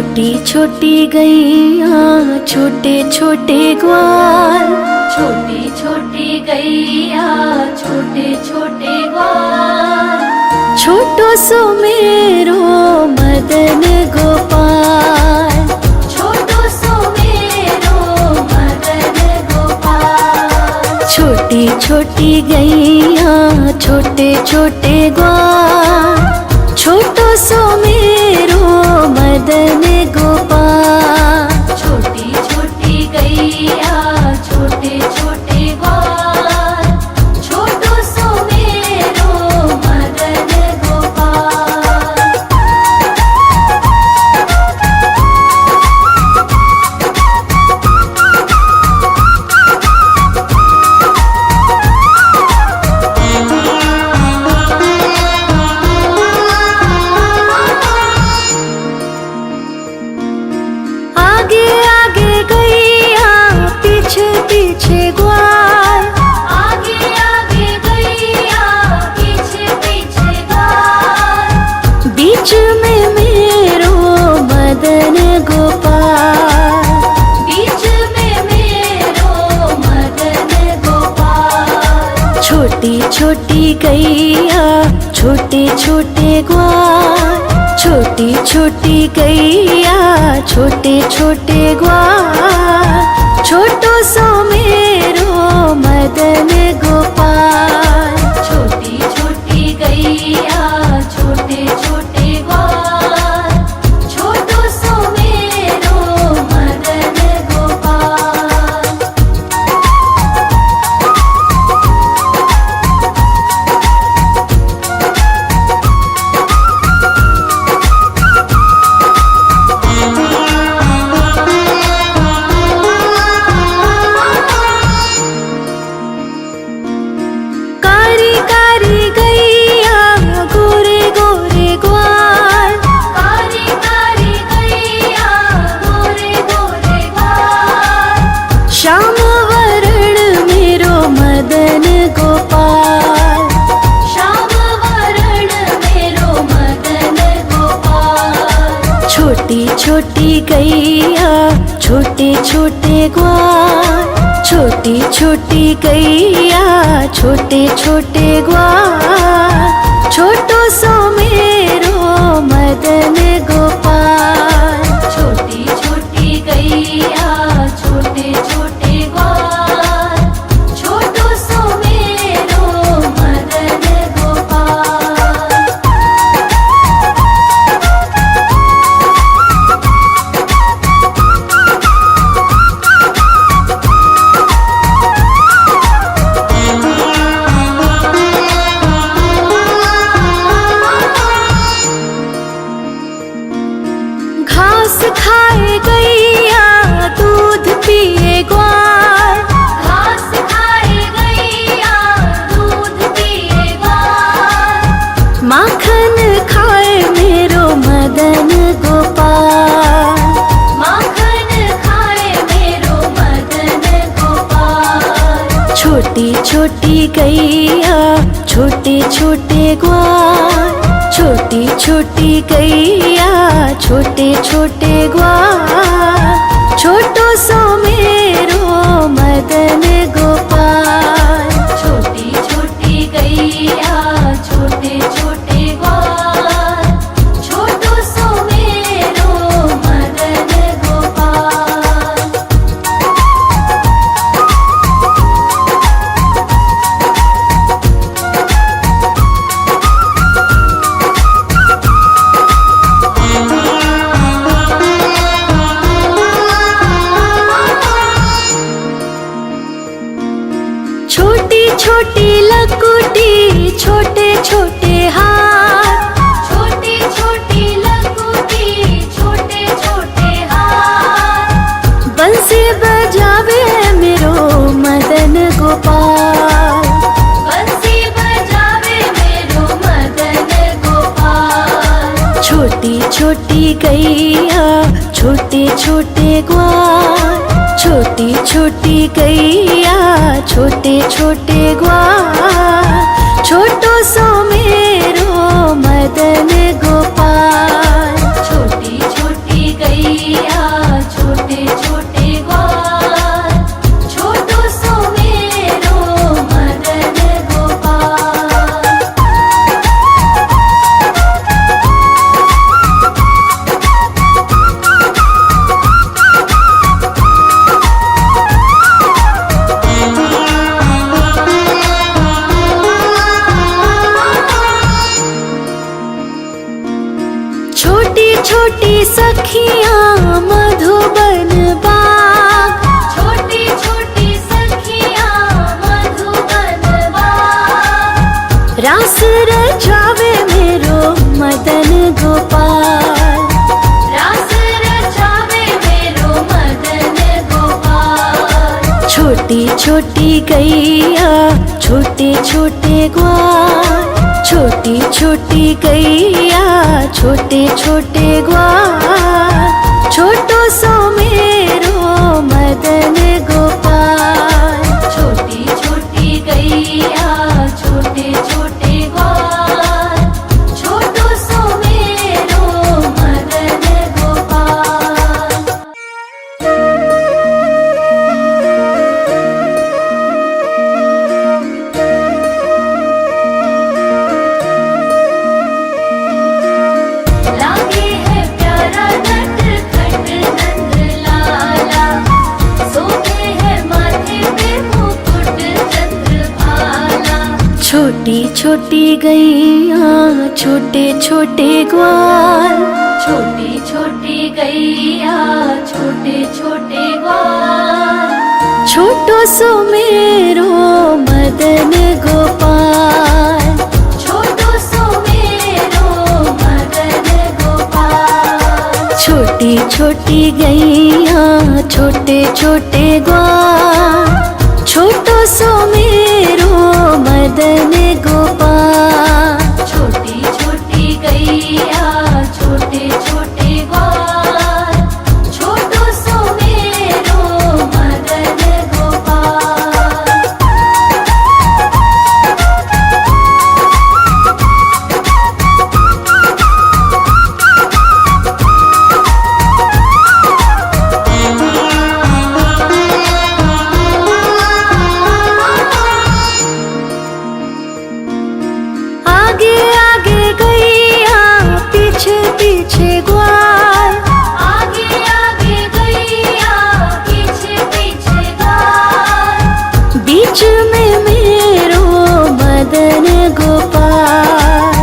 छोटी छोटी गैया छोटे छोटे ग्वाल, छोटी छोटी गैया छोटे छोटे ग्वाल, छोटो सो मेरो मदन गोपाल, छोटो सो मेरो मदन गोपाल। छोटी छोटी गैया छोटे छोटे ग्वाल, छोटो सो मेरो मदन गोपाल। छोटी छोटी गैया छोटे छोटे ग्वाल, छोटो सो मेरो मदन गोपाल। आगे आगे गैया पीछे पीछे ग्वाल, आगे आगे गैया पीछे पीछे ग्वाल, बीच में मेरो मदन गोपाल। बीच में मेरो मदन गोपाल। छोटी छोटी गैया छोटे छोटे ग्वाल, छोटी छोटी गैया छोटे छोटे ग्वाल, छोटो सो मेरो मदन गोपाल। छोटी छोटी गैया छोटे छोटे ग्वाल, छोटो सो मेरो मदन गोपाल। कारी कारी गैया गोरे गोरे ग्वाल, कारी कारी गैया गोरे गोरे ग्वाल, श्याम वरण मेरो मदन गोपाल। श्याम वरण मेरो मदन गोपाल। छोटी छोटी गैया छोटे छोटे ग्वाल, छोटी छोटी गैया छोटे छोटे ग्वाल, छोटो सो मेरो मदन गोपाल। छोटी छोटी गैया छोटे छोटे ग्वाल, छोटो सो मेरो मदन गोपाल। घास खाए गैया दूध पिए ग्वाल, घास खाए गैया दूध पिए ग्वाल, माखन खाए मेरो मदन गोपाल। माखन खाए मेरो मदन गोपाल। छोटी छोटी गैया छोटे छोटे ग्वाल, छोटी छोटी गैया छोटे छोटे ग्वाल, छोटो सो मेरो मदन गोपाल। छोटी छोटी गैया छोटे छोटे ग्वाल, छोटो सो मेरो मदन गोपाल। छोटी छोटी लकुटी छोटे छोटे हाथ, छोटी छोटी लकुटी छोटे छोटे हाथ, बंसी बजावे मेरो मदन गोपाल। बंसी बजावे मेरो मदन गोपाल। छोटी छोटी गैया छोटे छोटे ग्वाल, छोटी छोटी गैया छोटे छोटे ग्वाल, छोटो सो मेरो मदन गोपाल। छोटी छोटी गैया रास रचावे मेरो मदन गोपाल। रास रचावे मेरो मदन गोपाल। छोटी छोटी गैया छोटे छोटे ग्वाल। छोटी छोटी गैया छोटे छोटे ग्वाल। छोटो सो मेरो मदन गोपाल। छोटी छोटी गैया छोटे छोटे ग्वाल। छोटो सो मेरो मदन गोपाल। लागे है प्यारा नटखट नंद लाला। सोते है माथे पे मुकुट चंद्रभाला। छोटी छोटी गैया छोटे छोटे ग्वाल। छोटी छोटी गैया छोटे छोटे ग्वाल। छोटो सो मेरो मदन गोपाल। छोटो सो मेरो मदन गोपाल। छोटी छोटी गैया छोटे छोटे ग्वाल। छोटो सो मेरो मदन गोपाल। छोटी छोटी गैया छोटे छोटे ग्वाल। छोटो सो मेरो मदन गोपाल। आगे आगे गैया पीछे पीछे ग्वाल। आगे आगे गैया पीछे पीछे ग्वाल। बीच में मेरो मदन गोपाल।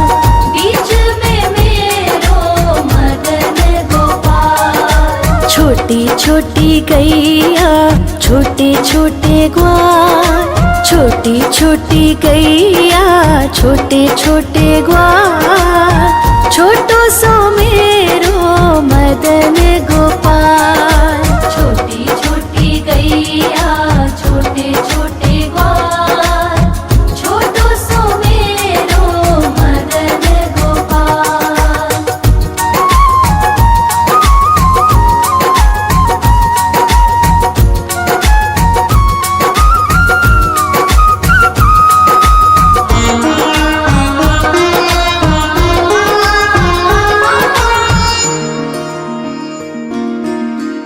बीच में मेरो मदन गोपाल। छोटी छोटी गैया छोटे छोटे ग्वाल। छोटी छोटी गैया छोटे छोटे ग्वाल। छोटो सो मेरो मदन गोपाल। छोटी छोटी गैया छोटे छोटे ग्वाल। छोटो सो मेरो मदन गोपाल।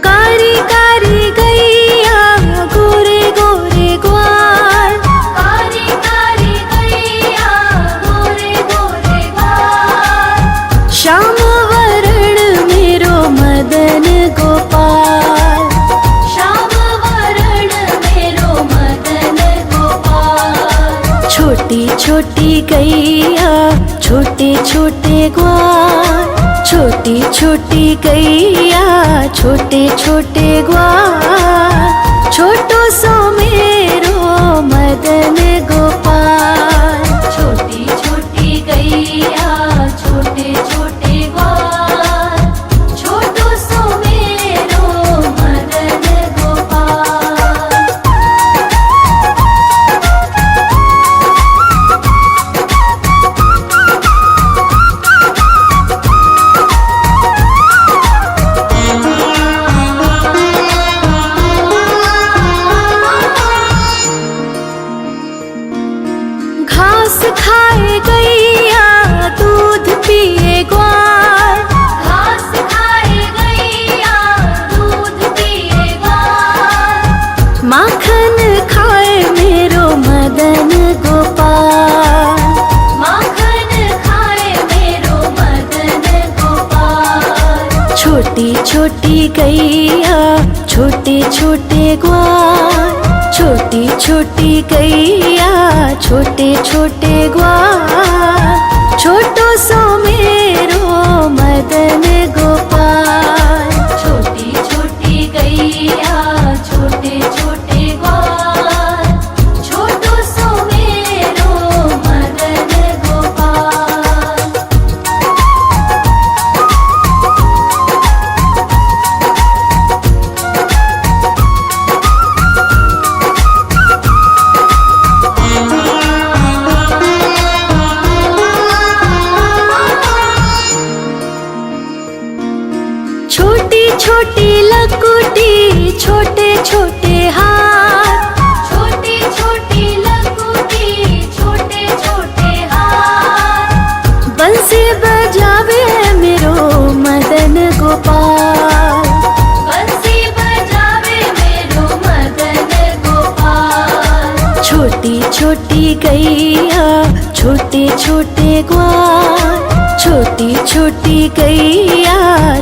कारी कारी गैया गोरे गोरे ग्वाल। कारी कारी गैया गोरे गोरे ग्वाल। श्याम वरण मेरो मदन गोपाल। श्याम वरण मेरो मदन गोपाल। छोटी छोटी गैया छोटे छोटे ग्वाल। छोटी छोटी गैया छोटे छोटे ग्वाल। छोटो सो मेरो मदन गोपाल। छोटी छोटी गैया छोटे छोटे ग्वाल। छोटो सो मेरो मदन गोपाल। घास खाए गैया दूध पिए ग्वाल। घास खाए गैया दूध पिए ग्वाल। माखन खाए मेरो मदन गोपाल। माखन खाए मेरो मदन गोपाल। छोटी छोटी गैया छोटे छोटे ग्वाल। छोटी छोटी गैया छोटे छोटे ग्वाल। छोटो सो मेरो मदन गोपाल। छोटी छोटी गैया छोटे छोटे ग्वाल। छोटो सो मेरो मदन गैया छोटे छोटे ग्वाल, छोटी छोटी गैया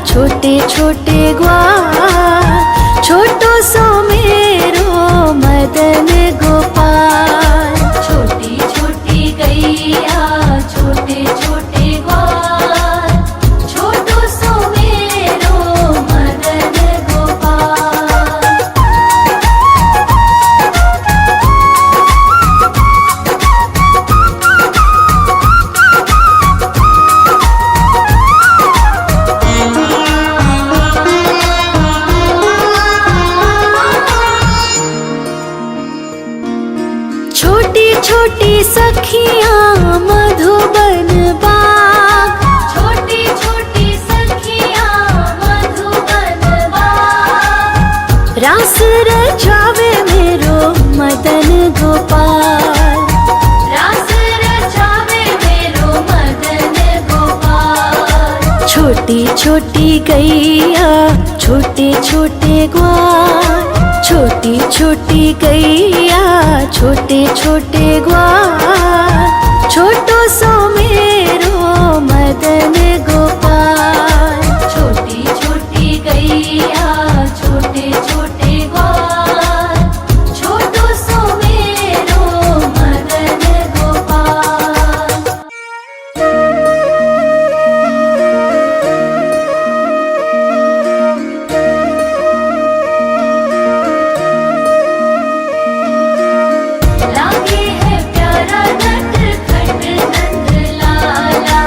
छोटे छोटे ग्वाल, छोटो सो मेरो मदन गोपाल। छोटी छोटी गैया छोटे छोटे ग्वाल, छोटो सो मेरो मदन गोपाल। छोटी छोटी सखियाँ मधुबन बाग, छोटी छोटी सखियाँ मधुबन बाग, रास रचावे मेरो मदन गोपाल। रास रचावे मेरो मदन गोपाल। छोटी छोटी गैया छोटे छोटे ग्वाल, छोटी छोटी गैया छोटे छोटे ग्वाल, छोटो सो मेरो मदन गोपाल। छोटी छोटी गैया छोटे छोटे ग्वाल, छोटो सो मेरो मदन गोपाल। लागे है प्यारा नटखट नंद लाला,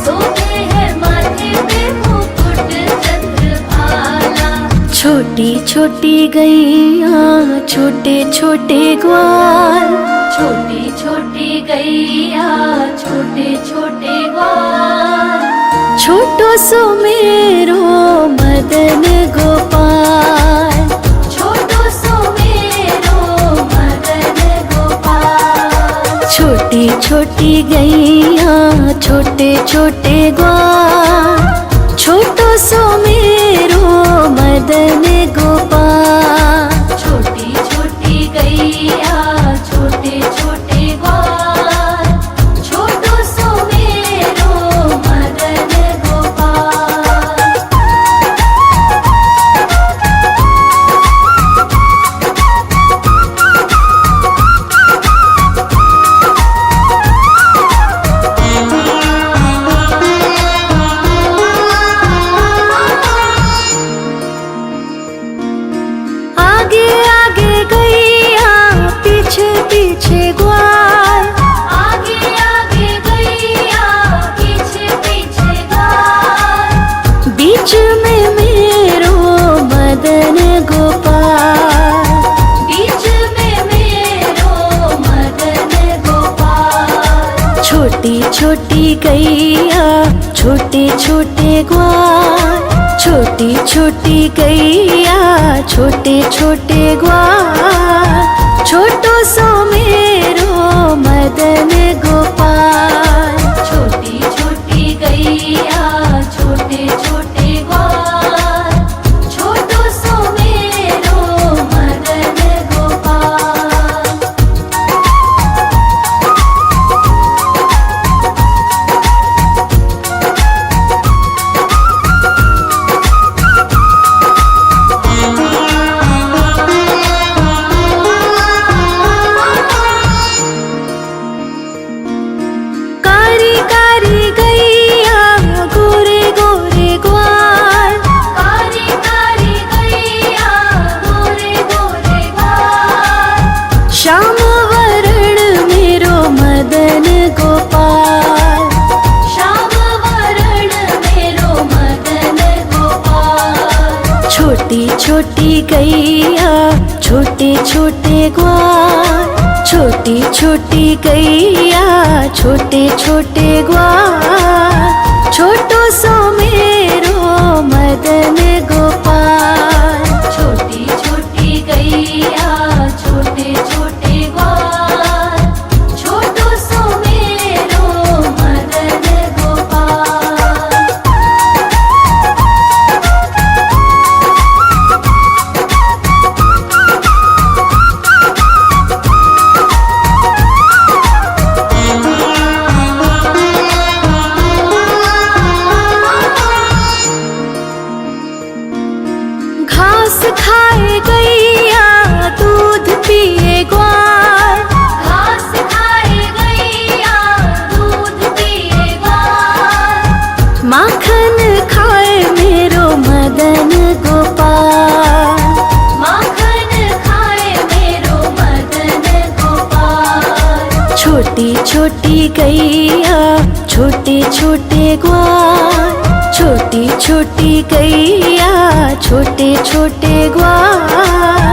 सोते है माथे पे मुकुट चंद्रभाला। छोटी छोटी गैया छोटे छोटे ग्वाल, छोटी छोटी गैया छोटे छोटे ग्वाल, छोटो सो मेरो मदन गोपाल। छोटो सो मेरो मदन गोपाल। छोटी छोटी गैया छोटे छोटे ग्वाल, छोटो सो मेरो मदन गोपाल। छोटी छोटी गैया छोटे छोटे ग्वाल, छोटो सो मेरो मदन गोपाल। आगे आगे गैया पीछे पीछे ग्वाल, आगे आगे गैया पीछे पीछे ग्वाल, बीच में मेरो मदन गोपाल। बीच में मेरो मदन गोपाल। छोटी छोटी गैया छोटे छोटे ग्वाल, छोटी छोटी गैया छोटे छोटे ग्वाल, छोटो सो मेरो मदन गोपाल। छोटी छोटी गैया छोटे छोटे ग्वाल, छोटो सो मेरो मदन गोपाल। कारी कारी गैया गोरे गोरे ग्वाल, कारी कारी गैया गोरे गोरे ग्वाल, श्याम वरण मेरो मदन गोपाल। श्याम वरण मेरो मदन गोपाल। छोटी छोटी गैया छोटे छोटे ग्वाल, छोटी छोटी गैया छोटे छोटे ग्वाल, छोटो सो मेरो मदन गोपाल। छोटी छोटी गैया छोटे छोटे ग्वाल, छोटो सो मेरो मदन गोपाल। छोटी छोटी गैया छोटे छोटे ग्वाल, छोटी छोटी गैया छोटे छोटे ग्वाल,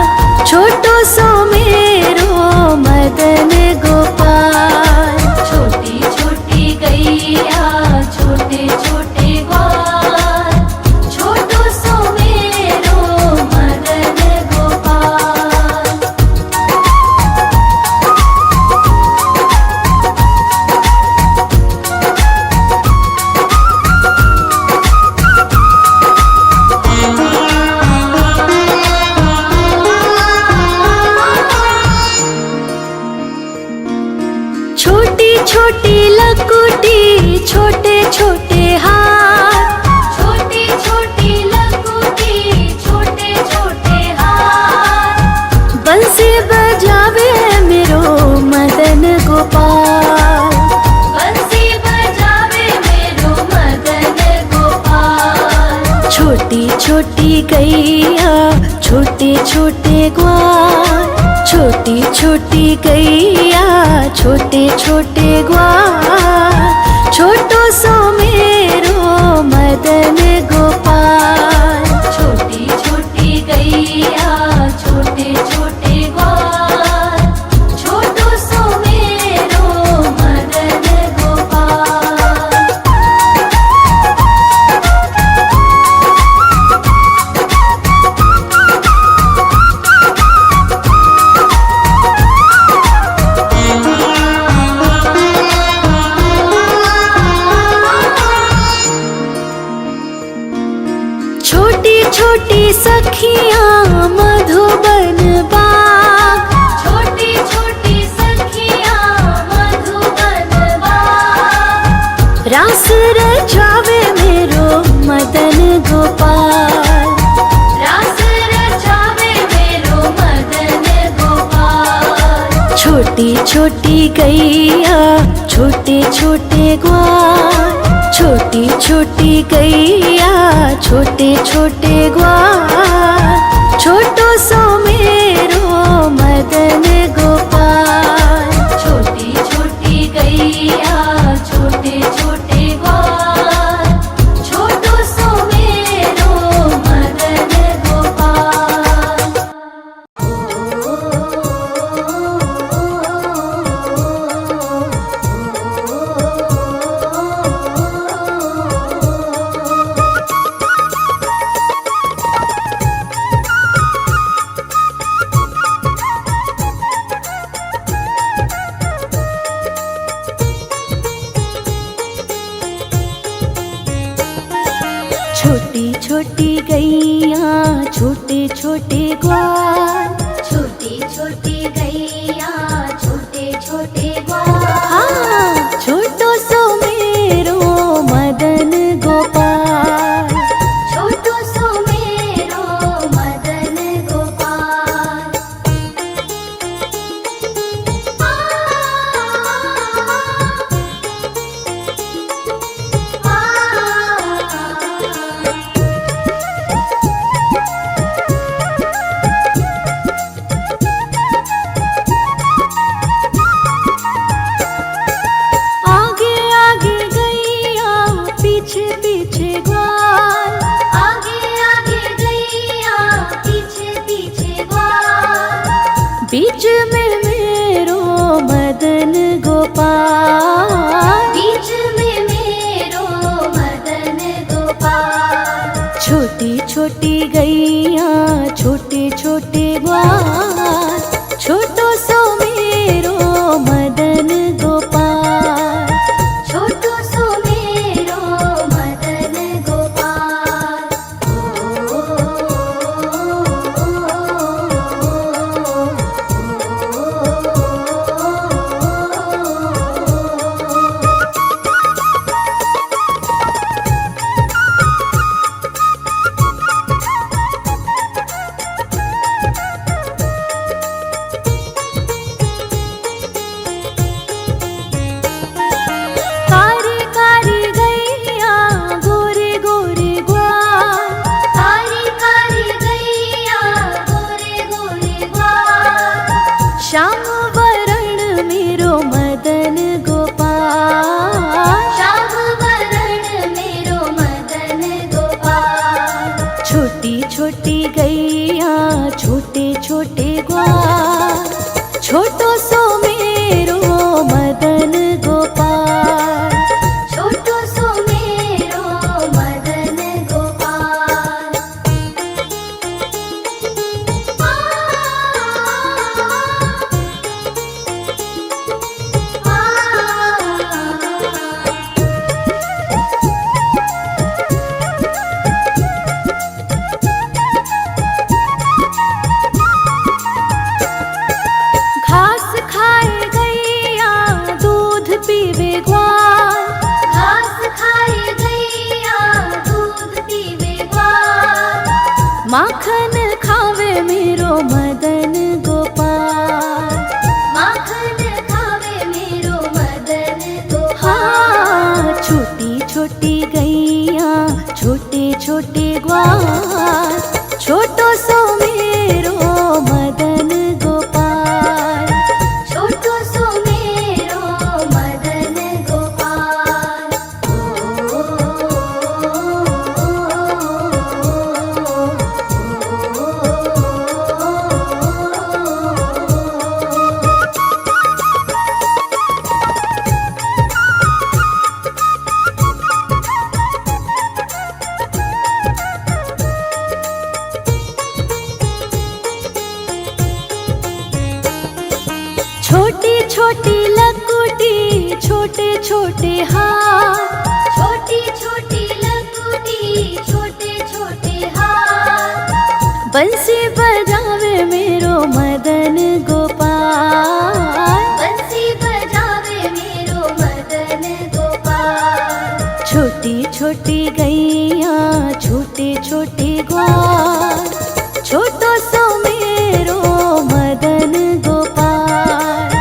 छोटो सो मेरो मदन गोपाल। छोटी छोटी गैया छोटे छोटे ग्वाल, छोटो सो मेरो मदन गोपाल। छोटी छोटी लकुटी छोटे छोटे हाथ, छोटी छोटी लकुटी छोटे छोटे हाथ, बंसी बजावे मेरो मदन गोपाल। बंसी बजावे मेरो मदन गोपाल। छोटी छोटी गैया छोटे छोटे ग्वाल, छोटी छोटी गैया छोटे छोटे ग्वाल, छोटो सो मेरो मदन गोपाल। छोटी छोटी गैया छोटे छोटे ग्वाल, छोटो सो मेरो मदन गोपाल। छोटी छोटी सखियाँ मधुबन बाग, छोटी छोटी सखियाँ मधुबन बाग, रास रचावे मेरो मदन गोपाल। रास रचावे मेरो मदन गोपाल। छोटी छोटी गैया छोटे छोटे ग्वाल, छोटी छोटी गैया छोटे छोटे ग्वाल, छोटो सो मेरो मदन गोपाल। छोटी छोटी गैया छोटे छोटे ग्वाल, छोटो सो मेरो मदन गोपाल। छोटी छोटी गैया छोटे छोटे ग्वाल, छोटी छोटी गैया छोटे छोटे ग्वाल, हाँ छोटो सो मेरो मदन गोपाल। छोटो सो मेरो मदन गोपाल। मदन गोपाल। श्याम वरण मेरो मदन गोपाल। छोटी छोटी गैया छोटे छोटे ग्वाल, छोटो सो मेरो मदन गोपाल। छोटो सो मेरो मदन गोपाल। घास खाए गैया दूध पीवे ग्वाल। घास खाए गैया दूध पीवे ग्वाल। माखन खावे मेरो मदन गोपाल। माखन खावे मेरो मदन गोपाल। हाँ, छोटी छोटी गैया छोटे छोटे ग्वाल, छोटो सो मेरो मदन गोपाल। छोटो सो मेरो मदन गोपाल। छोटी छोटी लकुटी छोटे छोटे हाथ, छोटी छोटी लकुटी छोटे छोटे हाथ। बंसी बजावे मेरो मदन गोपाल। बंसी बजावे मेरो मदन गोपाल। छोटी छोटी गैया छोटे छोटे ग्वाल, छोटो सो मेरो मदन गोपाल।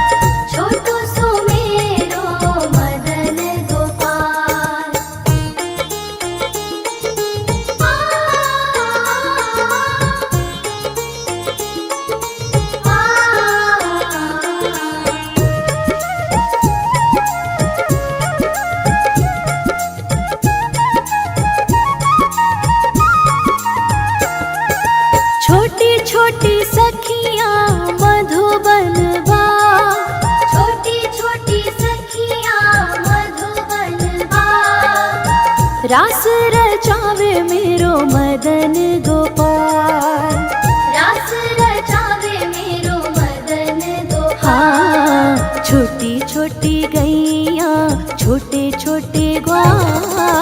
छोटो सो मेरो मदन गोपाल। छोटी छोटी सखियाँ मधुबन बाग। छोटी छोटी सखियाँ मधुबन बाग। रास रचावे मेरो मदन गोपाल। रास रचावे मेरो मदन गोपाल। हाँ, छोटी छोटी गैया छोटे छोटे ग्वाल,